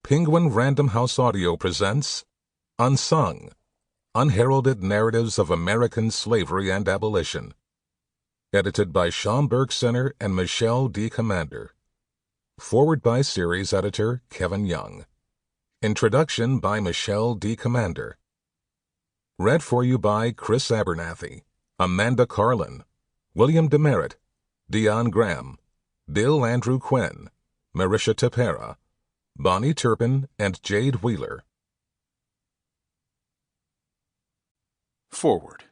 Penguin Random House Audio presents Unsung, Unheralded Narratives of American Slavery and Abolition. Edited by Schomburg Center and Michelle D. Commander. Forward by Series Editor Kevin Young. Introduction by Michelle D. Commander. Read for you by Chris Abernathy, Amanda Carlin, William Demeritt, Dion Graham, Bill Andrew Quinn, Marisha Tapera, Bahni Turpin, and Jade Wheeler. Foreword.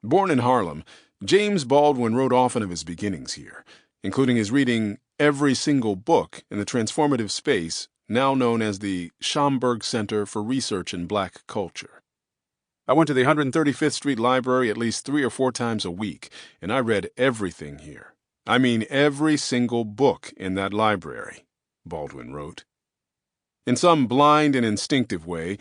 Born in Harlem, James Baldwin wrote often of his beginnings here, including his reading every single book in the transformative space now known as the Schomburg Center for Research in Black Culture. I went to the 135th Street Library at least 3 or 4 times a week, and I read everything here. I mean every single book in that library, Baldwin wrote. In some blind and instinctive way,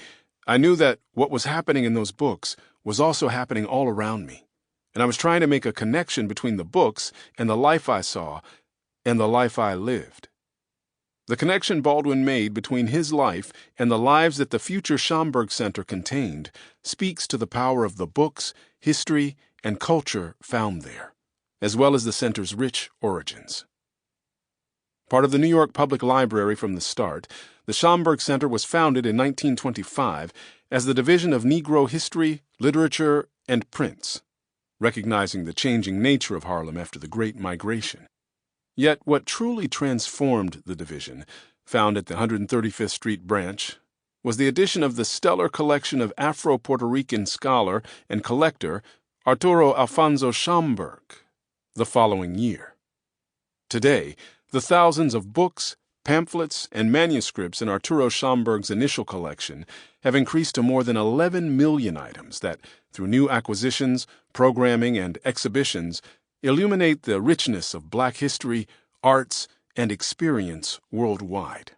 I knew that what was happening in those books was also happening all around me, and I was trying to make a connection between the books and the life I saw and the life I lived. The connection Baldwin made between his life and the lives that the future Schomburg Center contained speaks to the power of the books, history, and culture found there, as well as the center's rich origins. Part of the New York Public Library from the start, the Schomburg Center was founded in 1925 as the Division of Negro History, Literature, and Prints, recognizing the changing nature of Harlem after the Great Migration. Yet what truly transformed the division, found at the 135th Street branch, was the addition of the stellar collection of Afro-Puerto Rican scholar and collector Arturo Schomburg the following year. Today, the thousands of books, pamphlets, and manuscripts in Arturo Schomburg's initial collection have increased to more than 11 million items that, through new acquisitions, programming, and exhibitions, illuminate the richness of Black history, arts, and experience worldwide.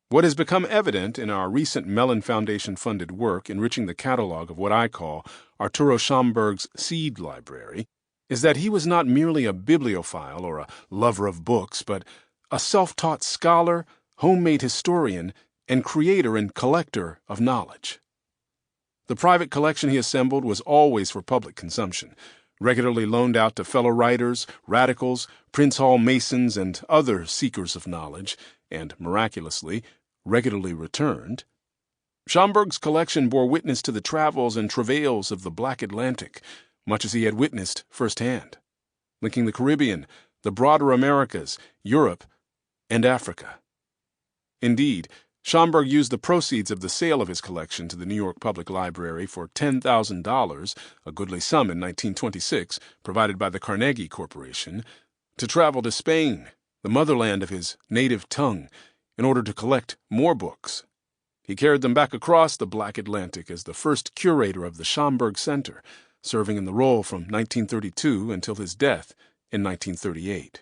What has become evident in our recent Mellon Foundation-funded work enriching the catalog of what I call Arturo Schomburg's Seed Library is that he was not merely a bibliophile or a lover of books, but a self-taught scholar, homemade historian, and creator and collector of knowledge. The private collection he assembled was always for public consumption, regularly loaned out to fellow writers, radicals, Prince Hall Masons, and other seekers of knowledge, and, miraculously, regularly returned. Schomburg's collection bore witness to the travels and travails of the Black Atlantic, much as he had witnessed firsthand, linking the Caribbean, the broader Americas, Europe, and Africa. Indeed, Schomburg used the proceeds of the sale of his collection to the New York Public Library for $10,000, a goodly sum in 1926, provided by the Carnegie Corporation, to travel to Spain, the motherland of his native tongue, in order to collect more books. He carried them back across the Black Atlantic as the first curator of the Schomburg Center, serving in the role from 1932 until his death in 1938.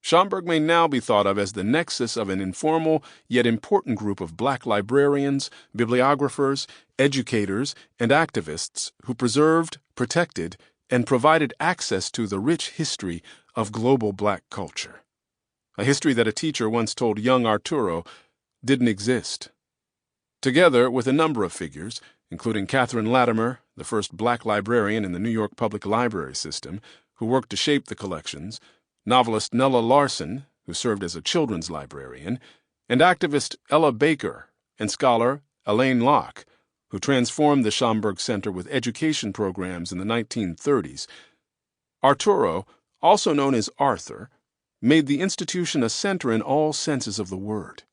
Schomburg may now be thought of as the nexus of an informal yet important group of Black librarians, bibliographers, educators, and activists who preserved, protected, and provided access to the rich history of global Black culture. A history that a teacher once told young Arturo didn't exist. Together with a number of figures, including Catherine Latimer, the first Black librarian in the New York Public Library system, who worked to shape the collections, novelist Nella Larson, who served as a children's librarian, and activist Ella Baker and scholar Elaine Locke, who transformed the Schomburg Center with education programs in the 1930s. Arturo, also known as Arthur, made the institution a center in all senses of the word.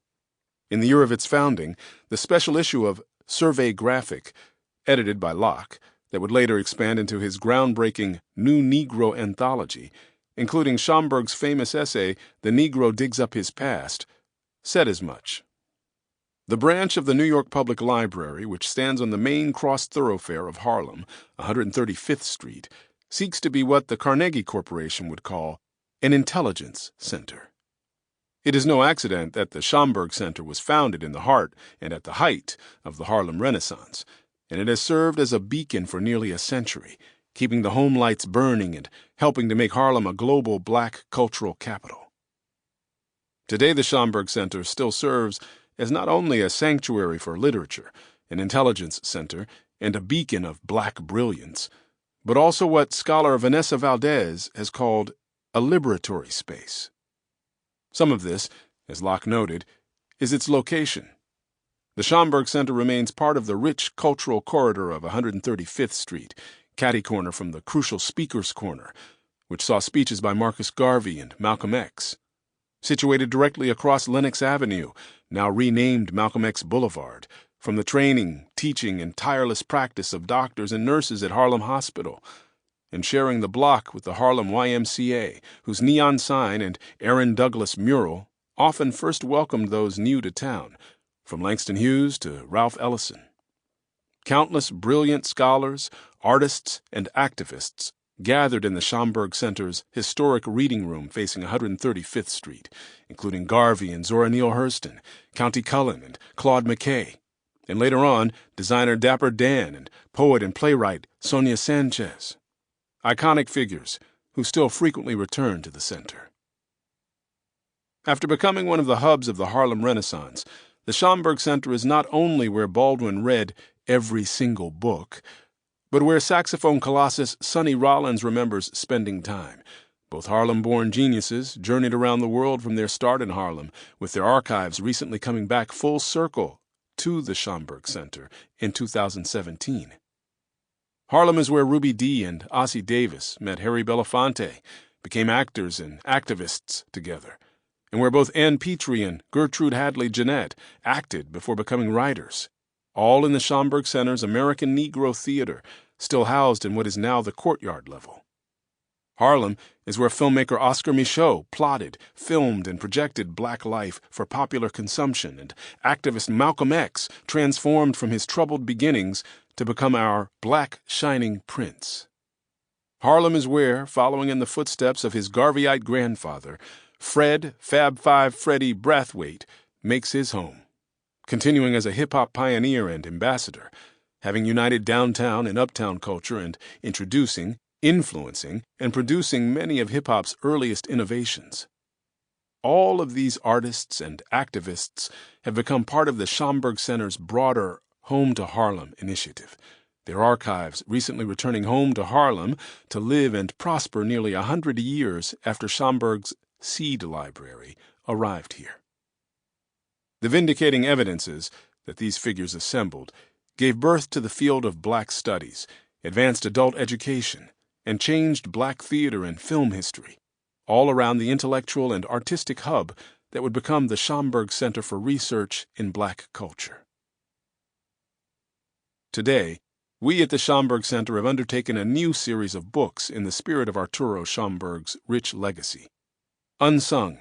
In the year of its founding, the special issue of Survey Graphic, edited by Locke, that would later expand into his groundbreaking New Negro Anthology, including Schomburg's famous essay, The Negro Digs Up His Past, said as much. The branch of the New York Public Library, which stands on the main cross thoroughfare of Harlem, 135th Street, seeks to be what the Carnegie Corporation would call an intelligence center. It is no accident that the Schomburg Center was founded in the heart and at the height of the Harlem Renaissance, and it has served as a beacon for nearly a century, keeping the home lights burning and helping to make Harlem a global Black cultural capital. Today, the Schomburg Center still serves as not only a sanctuary for literature, an intelligence center, and a beacon of black brilliance, but also what scholar Vanessa Valdez has called a liberatory space. Some of this, as Locke noted, is its location. The Schomburg Center remains part of the rich cultural corridor of 135th Street, catty-corner from the crucial Speaker's Corner, which saw speeches by Marcus Garvey and Malcolm X. Situated directly across Lenox Avenue, now renamed Malcolm X Boulevard, from the training, teaching, and tireless practice of doctors and nurses at Harlem Hospital, and sharing the block with the Harlem YMCA, whose neon sign and Aaron Douglas mural often first welcomed those new to town, from Langston Hughes to Ralph Ellison. Countless brilliant scholars, artists, and activists gathered in the Schomburg Center's historic reading room facing 135th Street, including Garvey and Zora Neale Hurston, Countee Cullen and Claude McKay, and later on, designer Dapper Dan and poet and playwright Sonia Sanchez. Iconic figures who still frequently return to the center. After becoming one of the hubs of the Harlem Renaissance, the Schomburg Center is not only where Baldwin read every single book, but where saxophone colossus Sonny Rollins remembers spending time. Both Harlem-born geniuses journeyed around the world from their start in Harlem, with their archives recently coming back full circle to the Schomburg Center in 2017. Harlem is where Ruby Dee and Ossie Davis met Harry Belafonte, became actors and activists together, and where both Ann Petrie and Gertrude Hadley Jeanette acted before becoming writers, all in the Schomburg Center's American Negro Theater, still housed in what is now the courtyard level. Harlem is where filmmaker Oscar Micheaux plotted, filmed, and projected black life for popular consumption, and activist Malcolm X transformed from his troubled beginnings to become our black shining prince. Harlem is where, following in the footsteps of his Garveyite grandfather, Fred Fab Five Freddie Brathwaite makes his home, continuing as a hip-hop pioneer and ambassador, having united downtown and uptown culture and introducing, influencing, and producing many of hip-hop's earliest innovations. All of these artists and activists have become part of the Schomburg Center's broader Home to Harlem initiative, their archives recently returning home to Harlem to live and prosper nearly 100 years after Schomburg's seed library arrived here. The vindicating evidences that these figures assembled gave birth to the field of black studies, advanced adult education, and changed black theater and film history, all around the intellectual and artistic hub that would become the Schomburg Center for Research in Black Culture. Today, we at the Schomburg Center have undertaken a new series of books in the spirit of Arturo Schomburg's rich legacy. Unsung,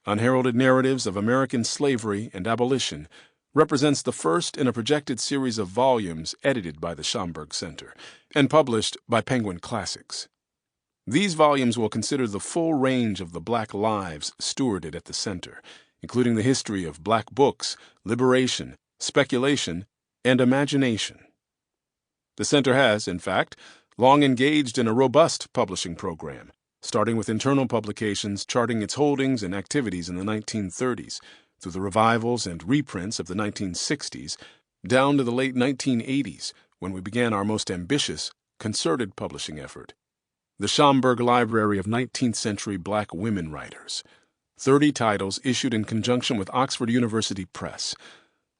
Unheralded Narratives of American Slavery and Abolition represents the first in a projected series of volumes edited by the Schomburg Center and published by Penguin Classics. These volumes will consider the full range of the black lives stewarded at the center, including the history of black books, liberation, speculation, and imagination. The center has, in fact, long engaged in a robust publishing program, starting with internal publications charting its holdings and activities in the 1930s, through the revivals and reprints of the 1960s, down to the late 1980s, when we began our most ambitious, concerted publishing effort, the Schomburg Library of 19th Century Black Women Writers, 30 titles issued in conjunction with Oxford University Press.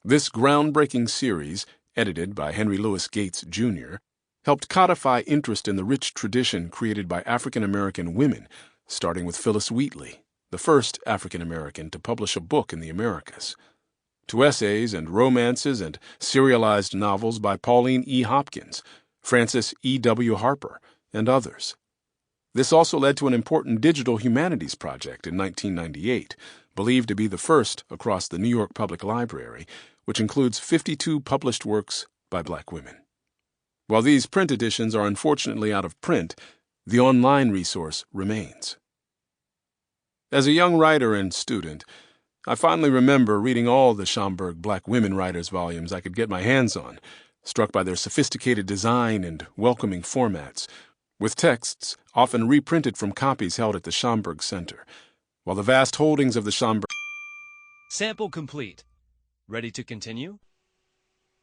This groundbreaking series, edited by Henry Louis Gates, Jr., helped codify interest in the rich tradition created by African American women, starting with Phyllis Wheatley, the first African American to publish a book in the Americas, to essays and romances and serialized novels by Pauline E. Hopkins, Francis E. W. Harper, and others. This also led to an important digital humanities project in 1998, believed to be the first across the New York Public Library, which includes 52 published works by black women. While these print editions are unfortunately out of print, the online resource remains. As a young writer and student, I fondly remember reading all the Schomburg Black Women Writers volumes I could get my hands on, struck by their sophisticated design and welcoming formats, with texts often reprinted from copies held at the Schomburg Center, while the vast holdings of the Schomburg Sample complete. Ready to continue?